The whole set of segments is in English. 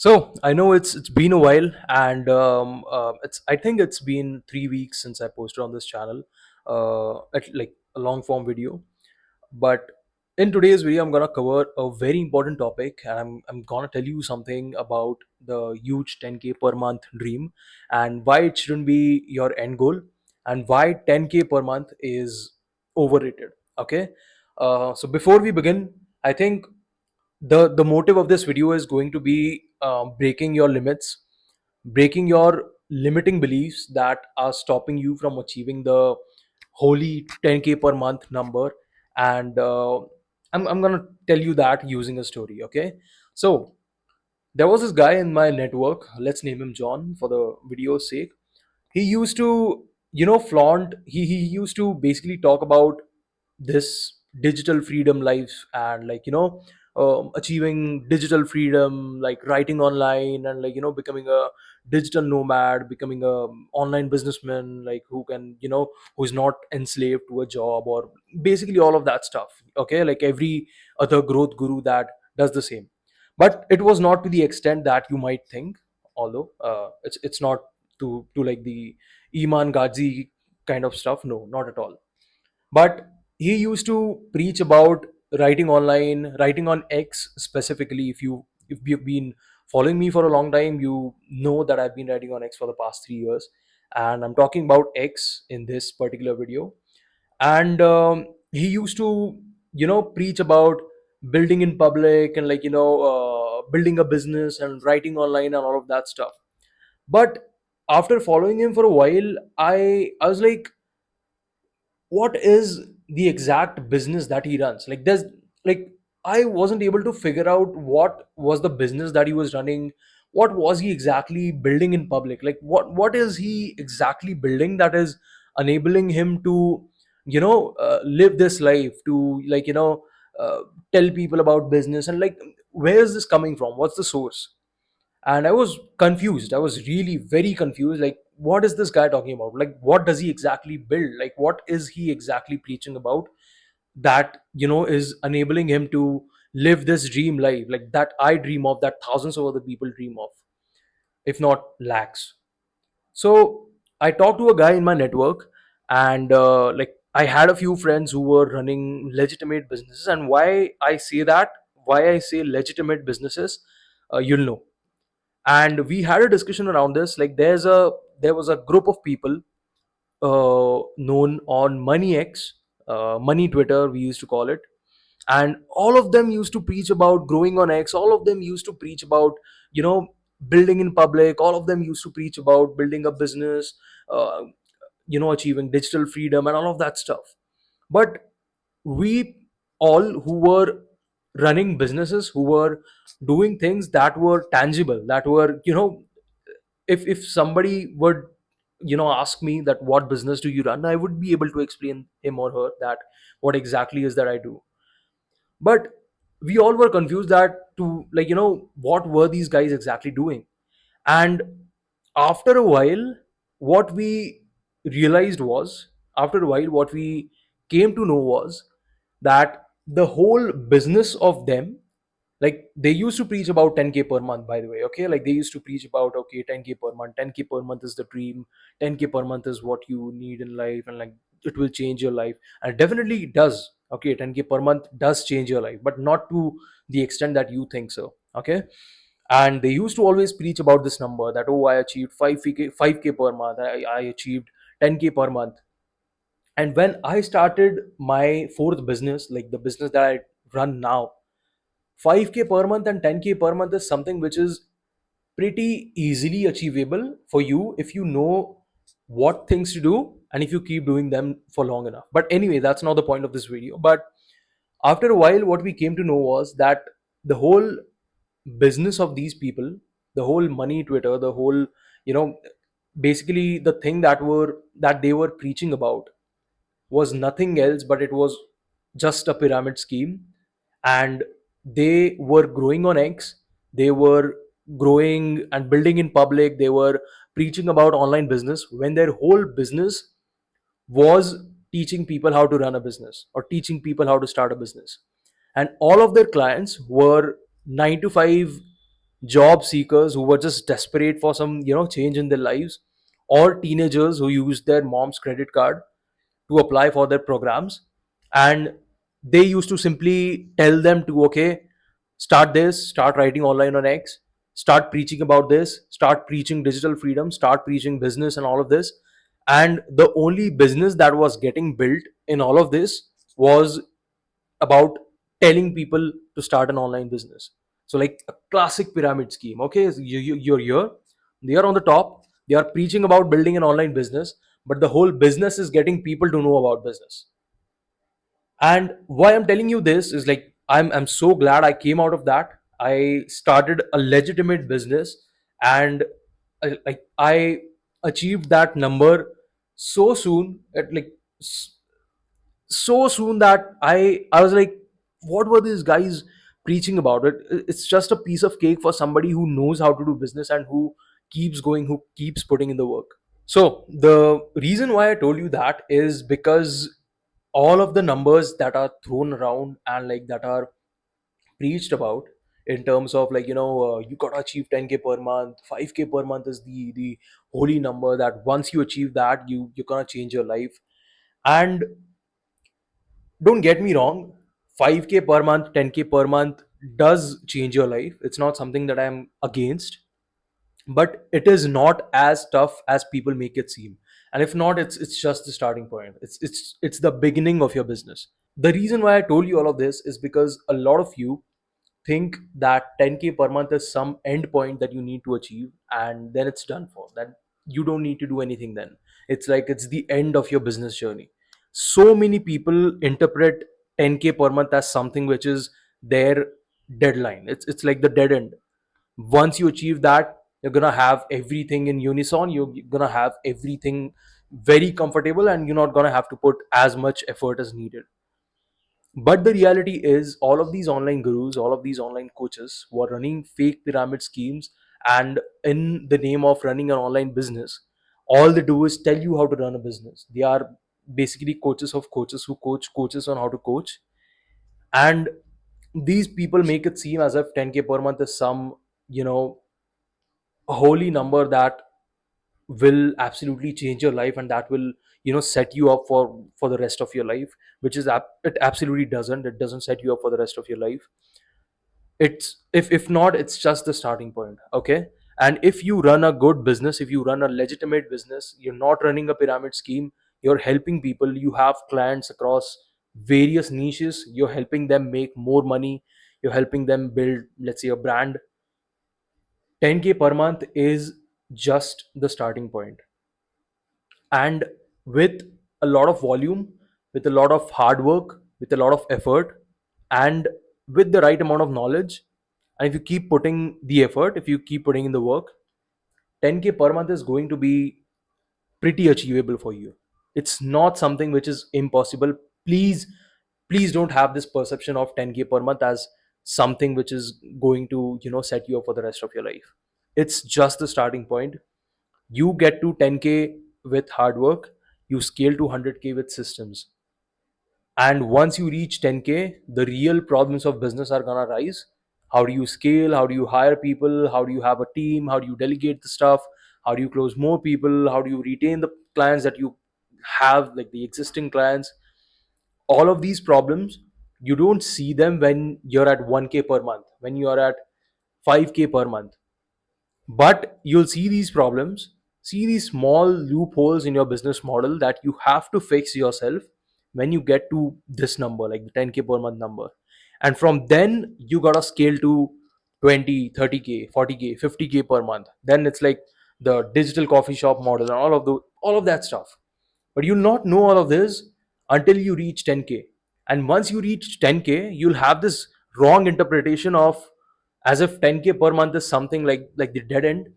So I know it's been a while, and it's I think it's been 3 weeks since I posted on this channel, like a long form video. But in today's video, I'm gonna cover a very important topic, and I'm gonna tell you something about the huge 10K per month dream, and why it shouldn't be your end goal, and why 10K per month is overrated. Okay, so before we begin, I think the motive of this video is going to be breaking your limits, breaking your limiting beliefs that are stopping you from achieving the holy 10K per month number. And I'm gonna tell you that using a story. Okay, so there was this guy in my network, let's name him John for the video's sake. He used to flaunt, he used to basically talk about this digital freedom life, and achieving digital freedom, like writing online, and becoming a digital nomad, becoming a online businessman, like who can who's not enslaved to a job, or basically all of that stuff. Okay, like every other growth guru that does the same. But it was not to the extent that you might think, although it's not to like the Iman Gazi kind of stuff. No, not at all. But he used to preach about writing online, writing on X specifically. If you've been following me for a long time, you know that I've been writing on X for the past 3 years, and I'm talking about X in this particular video. And he used to preach about building in public, and building a business and writing online and all of that stuff. But after following him for a while, I was like, what is the exact business that he runs? Like there's like I wasn't able to figure out what was the business that he was running. What was he exactly building in public? Like what is he exactly building that is enabling him to live this life, to uh, tell people about business, and like where is this coming from? What's the source? And I was confused. I was really very confused. Like, what is this guy talking about? Like, what does he exactly build? Like, what is he exactly preaching about that is enabling him to live this dream life, like that I dream of, that thousands of other people dream of, if not lakhs? So I talked to a guy in my network, and I had a few friends who were running legitimate businesses. And why I say that, why I say legitimate businesses, you'll know. And we had a discussion around this. Like there was a group of people known on Money X, Money Twitter we used to call it. And all of them used to preach about growing on X. All of them used to preach about you know building in public. All of them used to preach about building a business, uh, achieving digital freedom and all of that stuff. But we all who were running businesses, who were doing things that were tangible, that were if somebody would ask me that what business do you run, I would be able to explain him or her that what exactly is that I do. But we all were confused that to what were these guys exactly doing. And after a while, what we realized was, after a while what we came to know was that the whole business of them, like they used to preach about 10K per month, by the way. Okay, like they used to preach about, okay, 10K per month, 10K per month is the dream, 10K per month is what you need in life, and like it will change your life. And definitely it does. Okay, 10K per month does change your life, but not to the extent that you think so. Okay, and they used to always preach about this number, that, oh, I achieved 5k per month, I achieved 10K per month. And when I started my fourth business, like the business that I run now, 5k per month and 10k per month is something which is pretty easily achievable for you if you know what things to do, and if you keep doing them for long enough. But anyway, that's not the point of this video. But after a while, what we came to know was that the whole business of these people, the whole money Twitter, the whole you know basically the thing that they were preaching about was nothing else, but it was just a pyramid scheme. And they were growing on X, they were growing and building in public, they were preaching about online business, when their whole business was teaching people how to run a business, or teaching people how to start a business. And all of their clients were 9 to 5 job seekers who were just desperate for some change in their lives, or teenagers who used their mom's credit card to apply for their programs. And they used to simply tell them to, okay, start this, start writing online on X, start preaching about this, start preaching digital freedom, start preaching business and all of this. And the only business that was getting built in all of this was about telling people to start an online business. So like a classic pyramid scheme. Okay, so you're here, they are on the top, they are preaching about building an online business, but the whole business is getting people to know about business. And why I'm telling you this is like I'm so glad I came out of that. I started a legitimate business, and I achieved that number so soon, at like so soon that I was like, what were these guys preaching about? It's just a piece of cake for somebody who knows how to do business and who keeps going, who keeps putting in the work. So the reason why I told you that is because all of the numbers that are thrown around and like that are preached about, in terms of like you gotta achieve 10K per month, 5K per month is the holy number, that once you achieve that, you're gonna change your life. And don't get me wrong, 5K per month, 10K per month does change your life. It's not something that I'm against, but it is not as tough as people make it seem. And if not, it's just the starting point. It's the beginning of your business. The reason why I told you all of this is because a lot of you think that 10K per month is some end point that you need to achieve, and then it's done for. That you don't need to do anything then. It's like it's the end of your business journey. So many people interpret 10K per month as something which is their deadline. It's like the dead end. Once you achieve that, you're gonna have everything in unison, you're gonna have everything very comfortable, and you're not gonna have to put as much effort as needed. But the reality is, all of these online gurus, all of these online coaches who are running fake pyramid schemes, and in the name of running an online business, all they do is tell you how to run a business. They are basically coaches of coaches who coach coaches on how to coach. And these people make it seem as if 10K per month is some, you know, holy number that will absolutely change your life, and that will set you up for the rest of your life, which is it absolutely doesn't. It doesn't set you up for the rest of your life. It's, if not, it's just the starting point. Okay. And if you run a good business, if you run a legitimate business, you're not running a pyramid scheme, you're helping people, you have clients across various niches, you're helping them make more money, you're helping them build, let's say, a brand. 10K per month is just the starting point. And with a lot of volume, with a lot of hard work, with a lot of effort, and with the right amount of knowledge, and if you keep putting the effort, if you keep putting in the work, 10K per month is going to be pretty achievable for you. It's not something which is impossible. Please, please don't have this perception of 10K per month as something which is going to set you up for the rest of your life. It's just the starting point. You get to 10K with hard work, you scale to 100K with systems. And once you reach 10K, the real problems of business are gonna rise. How do you scale? How do you hire people? How do you have a team? How do you delegate the stuff? How do you close more people? How do you retain the clients that you have, like the existing clients? All of these problems, you don't see them when you're at 1K per month, when you are at 5K per month. But you'll see these problems, see these small loopholes in your business model that you have to fix yourself when you get to this number, like the 10K per month number. And from then, you gotta scale to 20, 30K, 40K, 50K per month. Then it's like the digital coffee shop model and all of that stuff. But you'll not know all of this until you reach 10K. And once you reach 10K, you'll have this wrong interpretation of, as if 10K per month is something like the dead end.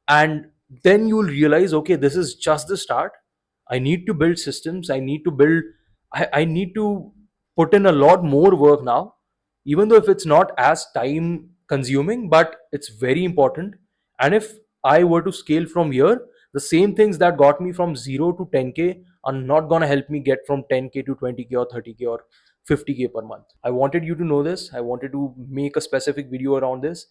And then you'll realize, okay, this is just the start. I need to build systems, I need to put in a lot more work now, even though if it's not as time consuming, but it's very important. And if I were to scale from here, the same things that got me from 0 to 10K are not going to help me get from 10K to 20K or 30K or 50K per month. I wanted you to know this. I wanted to make a specific video around this.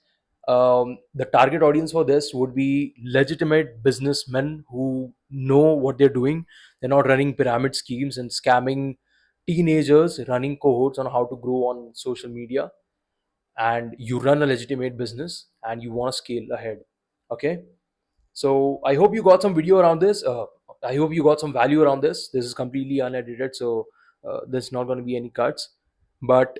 The target audience for this would be legitimate businessmen who know what they're doing. They're not running pyramid schemes and scamming teenagers, running cohorts on how to grow on social media. And you run a legitimate business and you want to scale ahead. Okay, so I hope you got some video around this. I hope you got some value around this. This is completely unedited, so there's not going to be any cuts. But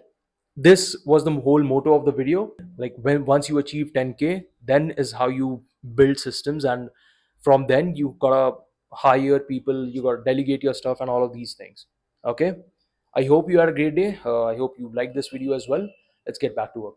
this was the whole motto of the video. Like, when once you achieve 10K, then is how you build systems, and from then you gotta hire people, you gotta delegate your stuff, and all of these things. Okay. I hope you had a great day. I hope you liked this video as well. Let's get back to work.